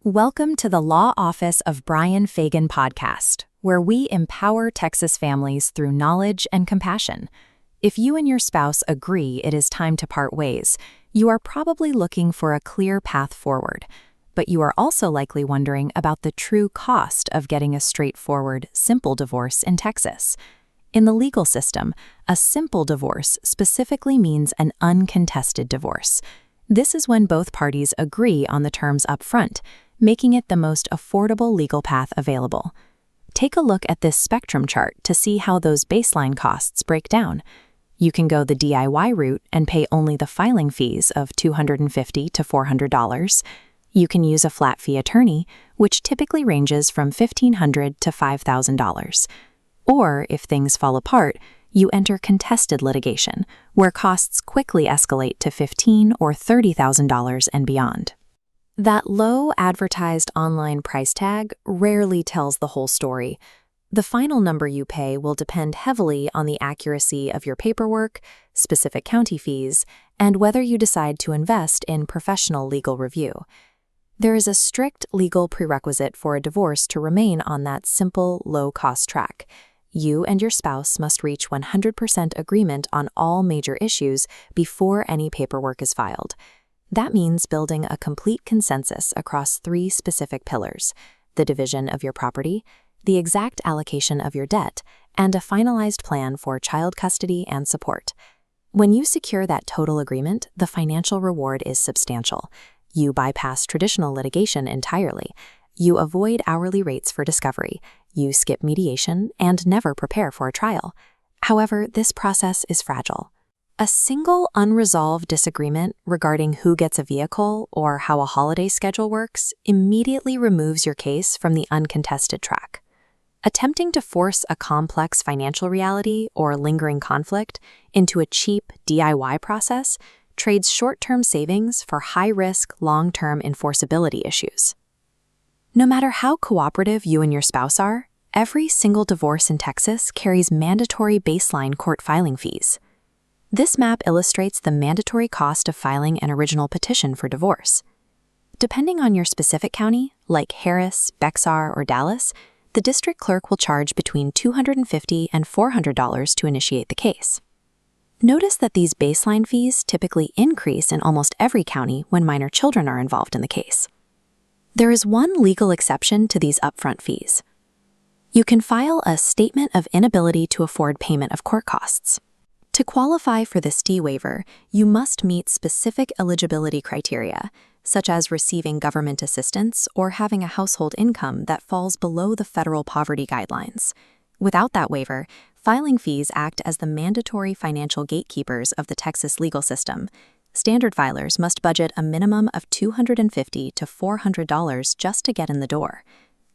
Welcome to the Law Office of Brian Fagan podcast, where we empower Texas families through knowledge and compassion. If you and your spouse agree it is time to part ways, you are probably looking for a clear path forward. But you are also likely wondering about the true cost of getting a straightforward, simple divorce in Texas. In the legal system, a simple divorce specifically means an uncontested divorce. This is when both parties agree on the terms up front, making it the most affordable legal path available. Take a look at this spectrum chart to see how those baseline costs break down. You can go the DIY route and pay only the filing fees of $250 to $400. You can use a flat fee attorney, which typically ranges from $1,500 to $5,000. Or, if things fall apart, you enter contested litigation, where costs quickly escalate to $15,000 or $30,000 and beyond. That low advertised online price tag rarely tells the whole story. The final number you pay will depend heavily on the accuracy of your paperwork, specific county fees, and whether you decide to invest in professional legal review. There is a strict legal prerequisite for a divorce to remain on that simple, low-cost track. You and your spouse must reach 100% agreement on all major issues before any paperwork is filed. That means building a complete consensus across three specific pillars: the division of your property, the exact allocation of your debt, and a finalized plan for child custody and support. When you secure that total agreement, the financial reward is substantial. You bypass traditional litigation entirely. You avoid hourly rates for discovery. You skip mediation and never prepare for a trial. However, this process is fragile. A single unresolved disagreement regarding who gets a vehicle or how a holiday schedule works immediately removes your case from the uncontested track. Attempting to force a complex financial reality or lingering conflict into a cheap DIY process trades short-term savings for high-risk, long-term enforceability issues. No matter how cooperative you and your spouse are, every single divorce in Texas carries mandatory baseline court filing fees. This map illustrates the mandatory cost of filing an original petition for divorce. Depending on your specific county, like Harris, Bexar, or Dallas, the district clerk will charge between $250 and $400 to initiate the case. Notice that these baseline fees typically increase in almost every county when minor children are involved in the case. There is one legal exception to these upfront fees. You can file a statement of inability to afford payment of court costs. To qualify for the STE waiver, you must meet specific eligibility criteria, such as receiving government assistance or having a household income that falls below the federal poverty guidelines. Without that waiver, filing fees act as the mandatory financial gatekeepers of the Texas legal system. Standard filers must budget a minimum of $250 to $400 just to get in the door.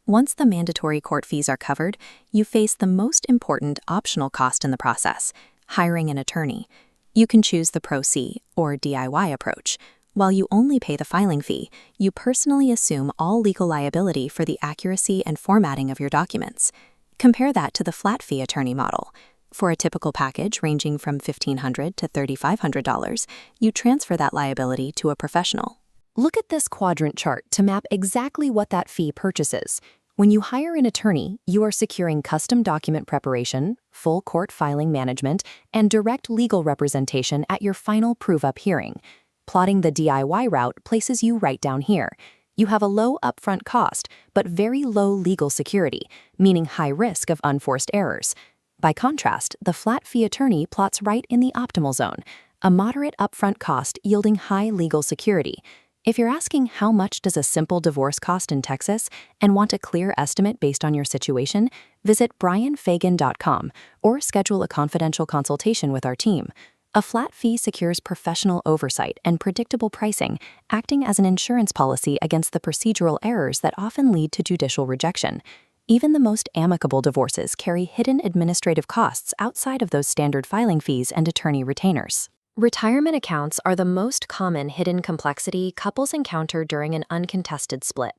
Once the mandatory court fees are covered, you face the most important optional cost in the process: hiring an attorney. You can choose the Pro C or DIY approach. While you only pay the filing fee, you personally assume all legal liability for the accuracy and formatting of your documents. Compare that to the flat fee attorney model. For a typical package ranging from $1,500 to $3,500, you transfer that liability to a professional. Look at this quadrant chart to map exactly what that fee purchases. When you hire an attorney, you are securing custom document preparation, full court filing management, and direct legal representation at your final prove-up hearing. Plotting the DIY route places you right down here. You have a low upfront cost, but very low legal security, meaning high risk of unforced errors. By contrast, the flat fee attorney plots right in the optimal zone, a moderate upfront cost yielding high legal security. If you're asking how much does a simple divorce cost in Texas and want a clear estimate based on your situation, visit brianfagan.com or schedule a confidential consultation with our team. A flat fee secures professional oversight and predictable pricing, acting as an insurance policy against the procedural errors that often lead to judicial rejection. Even the most amicable divorces carry hidden administrative costs outside of those standard filing fees and attorney retainers. Retirement accounts are the most common hidden complexity couples encounter during an uncontested split.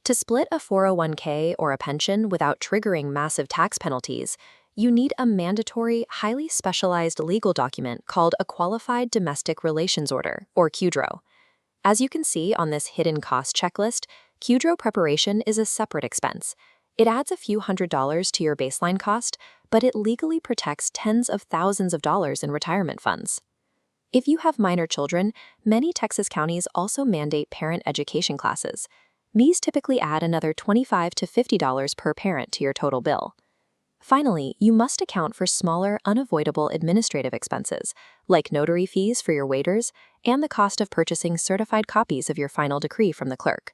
To split a 401k or a pension without triggering massive tax penalties, you need a mandatory, highly specialized legal document called a Qualified Domestic Relations Order, or QDRO. As you can see on this hidden cost checklist, QDRO preparation is a separate expense. It adds a few $100s to your baseline cost, but it legally protects tens of thousands of dollars in retirement funds. If you have minor children, many Texas counties also mandate parent education classes. These typically add another $25 to $50 per parent to your total bill. Finally, you must account for smaller, unavoidable administrative expenses, like notary fees for your waiters and the cost of purchasing certified copies of your final decree from the clerk.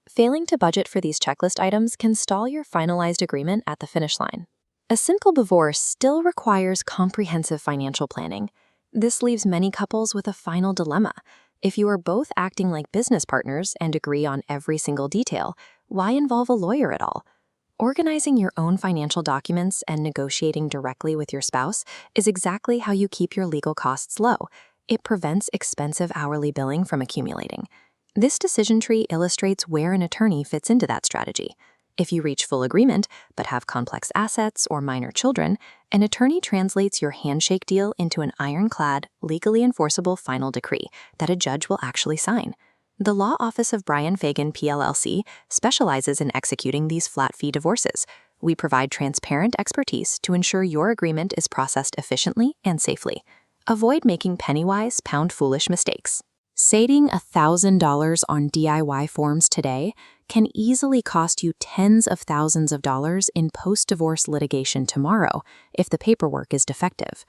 Failing to budget for these checklist items can stall your finalized agreement at the finish line. A simple divorce still requires comprehensive financial planning. This leaves many couples with a final dilemma. If you are both acting like business partners and agree on every single detail, why involve a lawyer at all? Organizing your own financial documents and negotiating directly with your spouse is exactly how you keep your legal costs low. It prevents expensive hourly billing from accumulating. This decision tree illustrates where an attorney fits into that strategy. If you reach full agreement but have complex assets or minor children, an attorney translates your handshake deal into an ironclad, legally enforceable final decree that a judge will actually sign. The Law Office of Brian Fagan, PLLC, specializes in executing these flat-fee divorces. We provide transparent expertise to ensure your agreement is processed efficiently and safely. Avoid making penny-wise, pound-foolish mistakes. Saving $1,000 on DIY forms today can easily cost you tens of thousands of dollars in post-divorce litigation tomorrow if the paperwork is defective.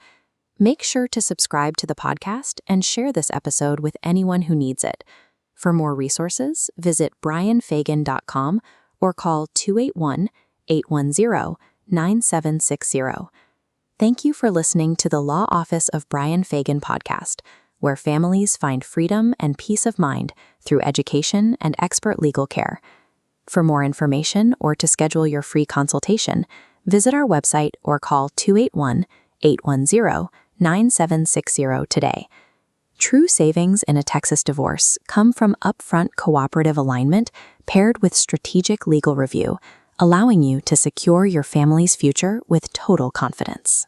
Make sure to subscribe to the podcast and share this episode with anyone who needs it. For more resources, visit brianfagan.com or call 281-810-9760. Thank you for listening to the Law Office of Brian Fagan podcast, where families find freedom and peace of mind through education and expert legal care. For more information or to schedule your free consultation, visit our website or call 281-810-9760 today. True savings in a Texas divorce come from upfront cooperative alignment paired with strategic legal review, allowing you to secure your family's future with total confidence.